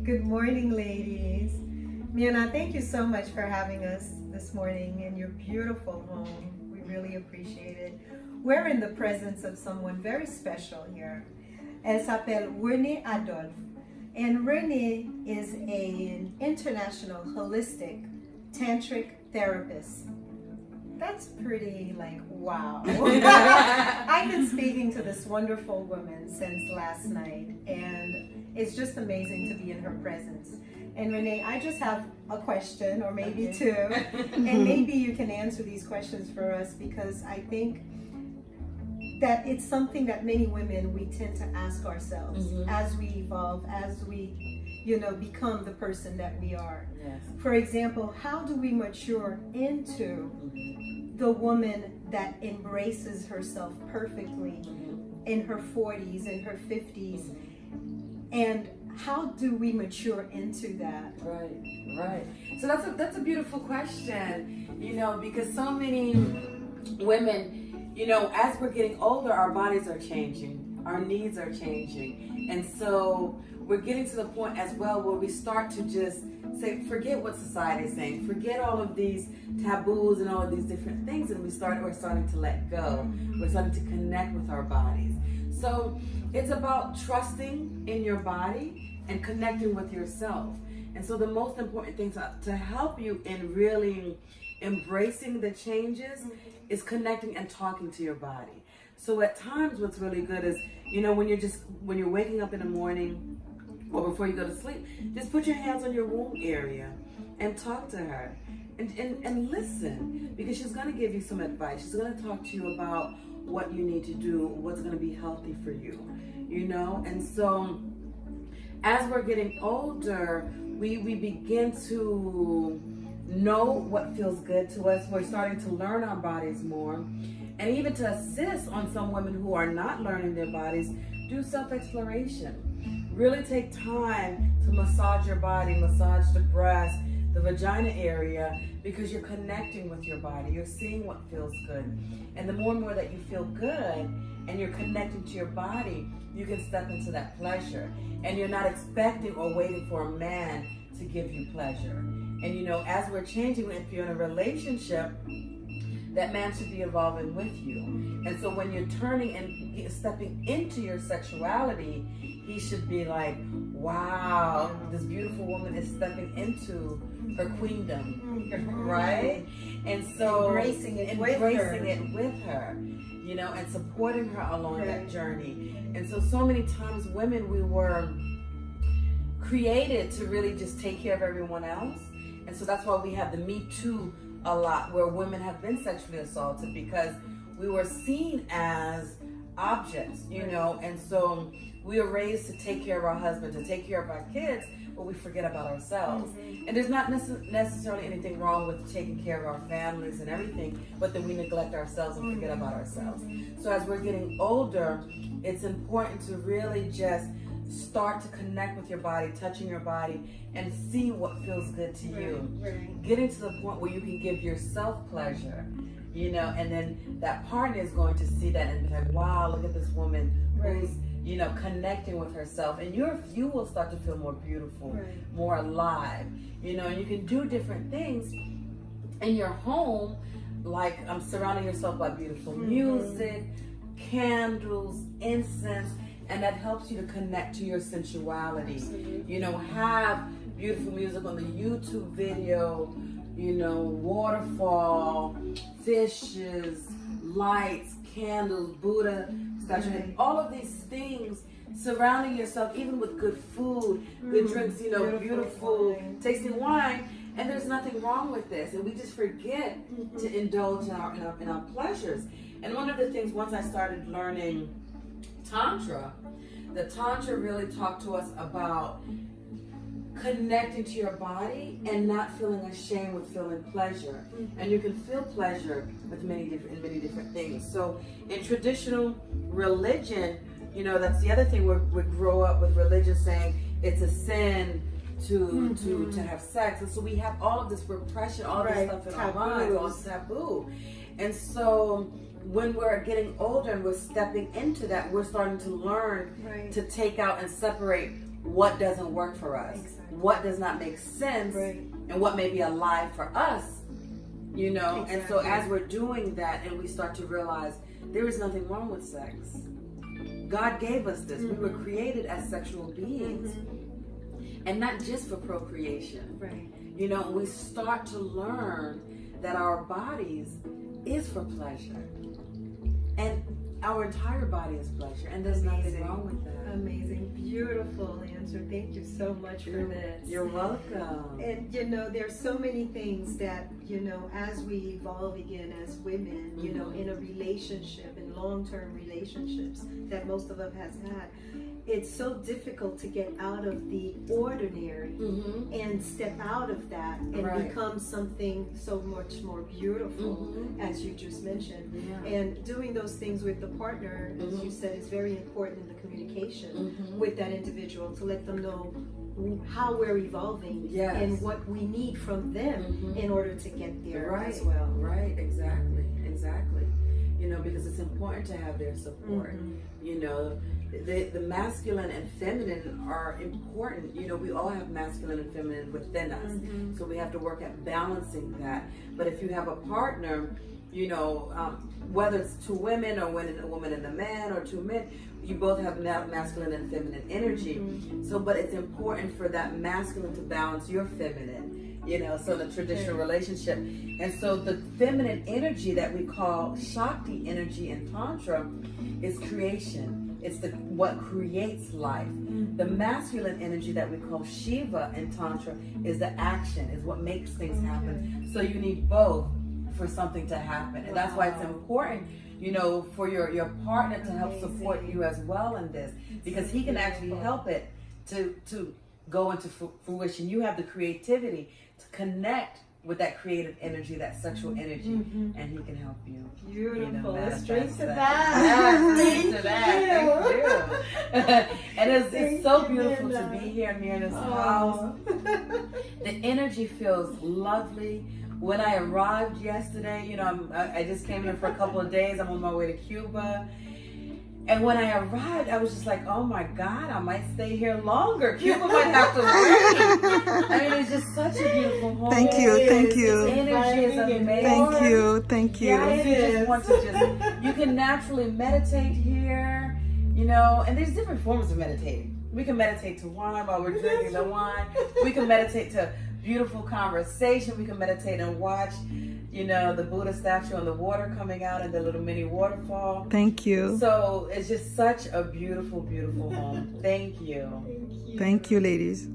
Good morning, ladies. Miana, thank you so much for having us this morning in your beautiful home. We really appreciate it. We're in the presence of someone very special here. Elle s'appelle Renée Adolphe. And Renée is an international holistic tantric therapist. That's pretty wow. I've been speaking to this wonderful woman since last night, and it's just amazing to be in her presence. And Renée, I just have a question, or maybe two, and maybe you can answer these questions for us, because I think that it's something that many women, we tend to ask ourselves as we evolve, as we become the person that we are. Yes. For example, how do we mature into the woman that embraces herself perfectly in her 40s, in her 50s? And how do we mature into that? Right. So that's a beautiful question, because so many women, as we're getting older, our bodies are changing, our needs are changing. And so we're getting to the point as well where we start to just say, forget what society is saying, forget all of these taboos and all of these different things, and we're starting to let go. We're starting to connect with our bodies. So it's about trusting in your body and connecting with yourself. And so the most important thing to help you in really embracing the changes is connecting and talking to your body. So at times what's really good is, when you're waking up in the morning or before you go to sleep, just put your hands on your womb area and talk to her and listen, because she's going to give you some advice. She's going to talk to you about what you need to do, what's going to be healthy for you, And so as we're getting older, we begin to know what feels good to us. We're starting to learn our bodies more. And even to assist on some women who are not learning their bodies, do self-exploration. Really take time to massage your body, massage the breast, the vagina area, because you're connecting with your body. You're seeing what feels good. And the more and more that you feel good and you're connecting to your body, you can step into that pleasure. And you're not expecting or waiting for a man to give you pleasure. And as we're changing, if you're in a relationship, that man should be evolving with you. And so when you're turning and stepping into your sexuality, he should be like, wow, this beautiful woman is stepping into her queendom, right? And so embracing it with her, and supporting her along that journey. And so many times women, we were created to really just take care of everyone else. And so that's why we have the Me Too a lot, where women have been sexually assaulted, because we were seen as objects, and so we were raised to take care of our husband, to take care of our kids, but we forget about ourselves. And there's not necessarily anything wrong with taking care of our families and everything, but then we neglect ourselves and forget about ourselves. So as we're getting older, it's important to really just start to connect with your body, touching your body, and see what feels good to you. Getting to the point where you can give yourself pleasure, and then that partner is going to see that and be like, wow, look at this woman who's, connecting with herself. And you will start to feel more beautiful, more alive, and you can do different things in your home, like surrounding yourself by beautiful music, candles, incense, and that helps you to connect to your sensuality. Have beautiful music on the YouTube video, waterfall, fishes, lights, candles, Buddha, statue, all of these things, surrounding yourself, even with good food, good drinks, beautiful tasting wine. And there's nothing wrong with this. And we just forget to indulge in our pleasures. And one of the things, once I started learning tantra, the tantra really talked to us about connecting to your body and not feeling ashamed with feeling pleasure. And you can feel pleasure with many different things. So in traditional religion, that's the other thing, we grow up with religion saying it's a sin to have sex. And so we have all of this repression, all this stuff in our minds, all this taboo. And so when we're getting older and we're stepping into that, we're starting to learn to take out and separate what doesn't work for us, Exactly. what does not make sense, Right. and what may be alive for us, you know. And so Exactly. as we're doing that and we start to realize there is nothing wrong with sex. God gave us this. We were created as sexual beings, and not just for procreation. Right. You know, we start to learn that our bodies is for pleasure. And our entire body is pleasure, and there's nothing Amazing. wrong with that. Amazing. Beautiful answer. Thank you so much for this. You're welcome. And you know, there's so many things that, you know, as we evolve again as women, you know, in a relationship, in long-term relationships that most of us has had, it's so difficult to get out of the ordinary and step out of that and Right. become something so much more beautiful, as you just mentioned. Yeah. And doing those things with the partner, as you said, is very important in the communication with that individual, to let them know how we're evolving Yes. and what we need from them in order to get there Right. as well. Right, exactly. You know, because it's important to have their support. You know, the masculine and feminine are important. You know, we all have masculine and feminine within us. So we have to work at balancing that. But if you have a partner, you know, whether it's two women or a woman and a man, or two men, you both have masculine and feminine energy. So, but it's important for that masculine to balance your feminine, you know, so the traditional relationship. And so the feminine energy that we call Shakti energy in Tantra is creation. It's what creates life. The masculine energy that we call Shiva in Tantra is the action, is what makes things happen. So you need both for something to happen. And that's why it's important, you know, for your partner to help support you as well in this, because he can actually help it to go into fruition. You have the creativity to connect with that creative energy, that sexual energy, and he can help you. Beautiful. Let's Straight to that. that. Straight to that. Thank you. And it's Thank so you, beautiful Linda. to be here in this house. The energy feels lovely. When I arrived yesterday, you know, I just came here for a couple of days. I'm on my way to Cuba. And when I arrived, I was just like, oh my God, I might stay here longer. Cuba might have to wait. I mean, it's just such a beautiful home. Thank you, thank The you. energy is amazing. Thank you. Yes, you just want to you can naturally meditate here, you know, and there's different forms of meditating. We can meditate to wine while we're drinking the wine. We can meditate to beautiful conversation. We can meditate and watch, you know, the Buddha statue and the water coming out and the little mini waterfall. Thank you. So it's just such a beautiful, beautiful home. Thank you. Thank you, ladies.